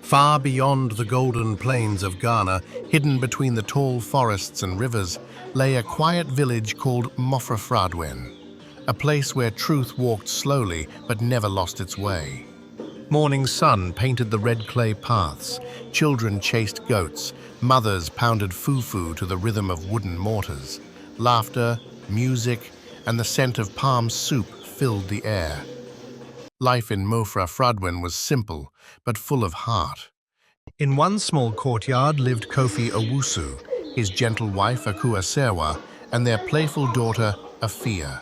Far beyond the golden plains of Ghana, hidden between the tall forests and rivers, lay a quiet village called Mmofrafradwene, a place where truth walked slowly but never lost its way. Morning sun painted the red clay paths, children chased goats, mothers pounded fufu to the rhythm of wooden mortars. Laughter, music, and the scent of palm soup filled the air. Life in Mmofrafradwene was simple, but full of heart. In one small courtyard lived Kofi Owusu, his gentle wife Akua Serwa, and their playful daughter Afia.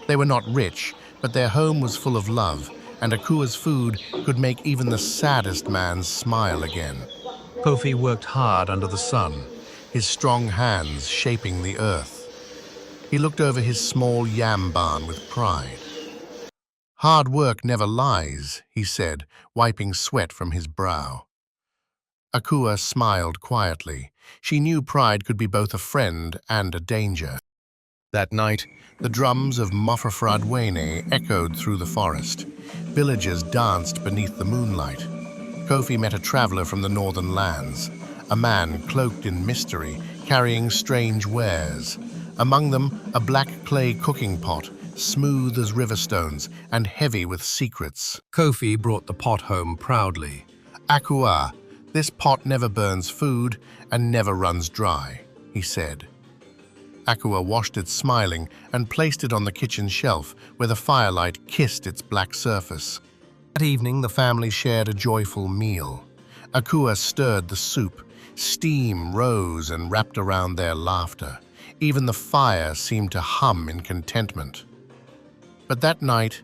They were not rich, but their home was full of love, and Akua's food could make even the saddest man smile again. Kofi worked hard under the sun, his strong hands shaping the earth. He looked over his small yam barn with pride. "Hard work never lies," he said, wiping sweat from his brow. Akua smiled quietly. She knew pride could be both a friend and a danger. That night, the drums of Mmofrafradwene echoed through the forest. Villagers danced beneath the moonlight. Kofi met a traveler from the northern lands, a man cloaked in mystery, carrying strange wares. Among them, a black clay cooking pot, smooth as river stones and heavy with secrets. Kofi brought the pot home proudly. "Akua, this pot never burns food and never runs dry," he said. Akua washed it smiling and placed it on the kitchen shelf where the firelight kissed its black surface. That evening, the family shared a joyful meal. Akua stirred the soup. Steam rose and wrapped around their laughter. Even the fire seemed to hum in contentment. But that night,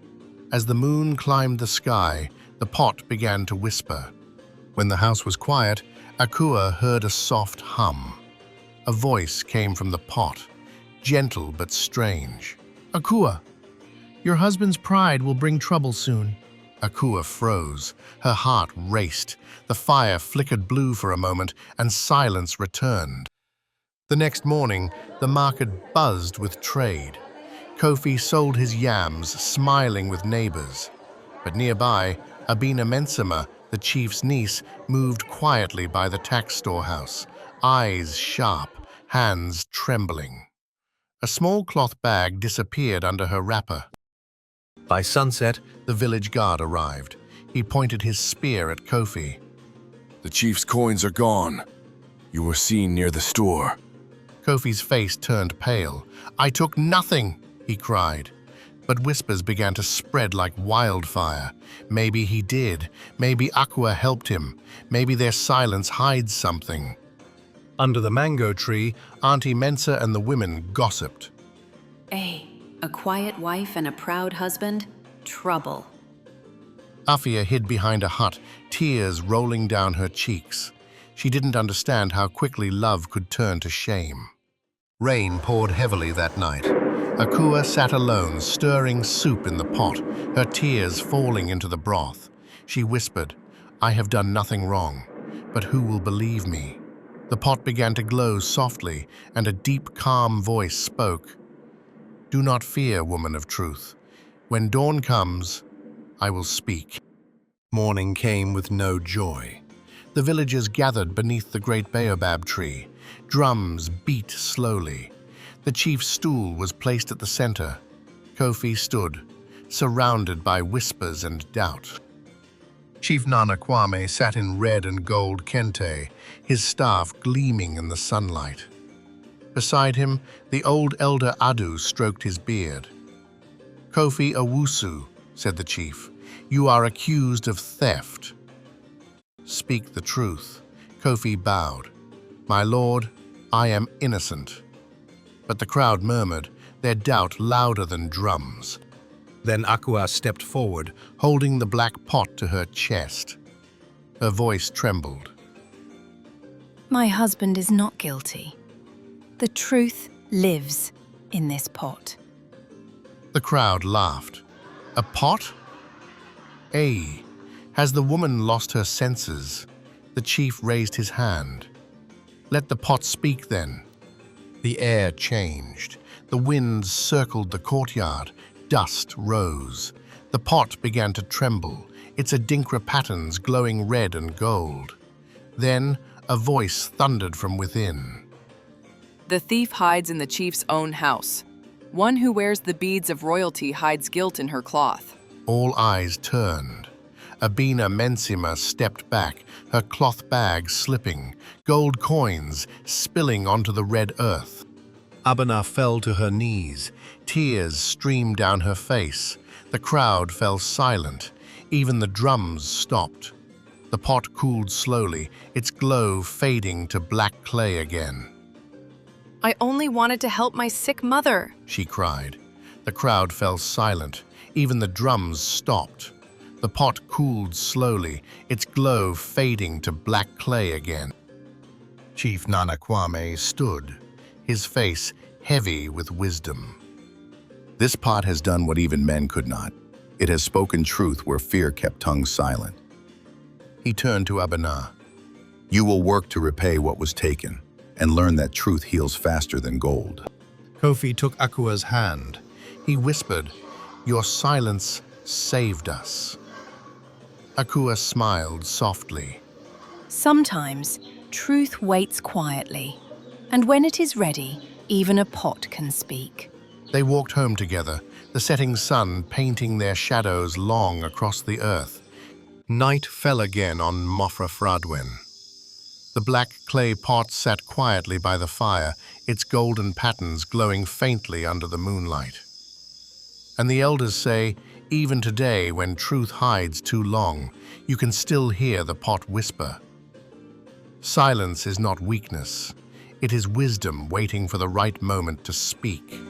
as the moon climbed the sky, the pot began to whisper. When the house was quiet, Akua heard a soft hum. A voice came from the pot, gentle but strange. "Akua, your husband's pride will bring trouble soon." Akua froze. Her heart raced. The fire flickered blue for a moment, and silence returned. The next morning, the market buzzed with trade. Kofi sold his yams, smiling with neighbors. But nearby, Abina Mensima, the chief's niece, moved quietly by the tax storehouse, eyes sharp, hands trembling. A small cloth bag disappeared under her wrapper. By sunset, the village guard arrived. He pointed his spear at Kofi. "The chief's coins are gone. You were seen near the store." Kofi's face turned pale. "I took nothing," he cried. But whispers began to spread like wildfire. Maybe he did. Maybe Akua helped him. Maybe their silence hides something. Under the mango tree, Auntie Mensa and the women gossiped. A quiet wife and a proud husband? Trouble. Afia hid behind a hut, tears rolling down her cheeks. She didn't understand how quickly love could turn to shame. Rain poured heavily that night. Akua sat alone, stirring soup in the pot, her tears falling into the broth. She whispered, "I have done nothing wrong, but who will believe me?" The pot began to glow softly, and a deep, calm voice spoke. "Do not fear, woman of truth. When dawn comes, I will speak." Morning came with no joy. The villagers gathered beneath the great baobab tree. Drums beat slowly. The chief's stool was placed at the center. Kofi stood, surrounded by whispers and doubt. Chief Nana Kwame sat in red and gold kente, his staff gleaming in the sunlight. Beside him, the old elder Adu stroked his beard. "Kofi Owusu," said the chief, "you are accused of theft." "Speak the truth." Kofi bowed. "My lord, I am innocent." But the crowd murmured, their doubt louder than drums. Then Akua stepped forward, holding the black pot to her chest. Her voice trembled. "My husband is not guilty. The truth lives in this pot." The crowd laughed. "A pot? Has the woman lost her senses?" The chief raised his hand. "Let the pot speak then." The air changed. The wind circled the courtyard. Dust rose. The pot began to tremble. its adinkra patterns glowing red and gold. Then a voice thundered from within. The thief hides in the chief's own house. One who wears the beads of royalty hides guilt in her cloth. All eyes turned. Abina Mensima stepped back, her cloth bag slipping, gold coins spilling onto the red earth. Abina fell to her knees. Tears streamed down her face. The crowd fell silent. Even the drums stopped. The pot cooled slowly, its glow fading to black clay again. I only wanted to help my sick mother, She cried. The crowd fell silent. Even the drums stopped. The pot cooled slowly, its glow fading to black clay again. Chief Nana Kwame stood, his face heavy with wisdom. This pot has done what even men could not. It has spoken truth where fear kept tongues silent. He turned to Abina. You will work to repay what was taken and learn that truth heals faster than gold. Kofi took Akua's hand. He whispered, "Your silence saved us." Akua smiled softly. Sometimes truth waits quietly, and when it is ready, even a pot can speak. They walked home together, the setting sun painting their shadows long across the earth. Night fell again on Mmofrafradwene. The black clay pot sat quietly by the fire, its golden patterns glowing faintly under the moonlight. And the elders say, even today when truth hides too long, you can still hear the pot whisper. Silence is not weakness. It is wisdom waiting for the right moment to speak.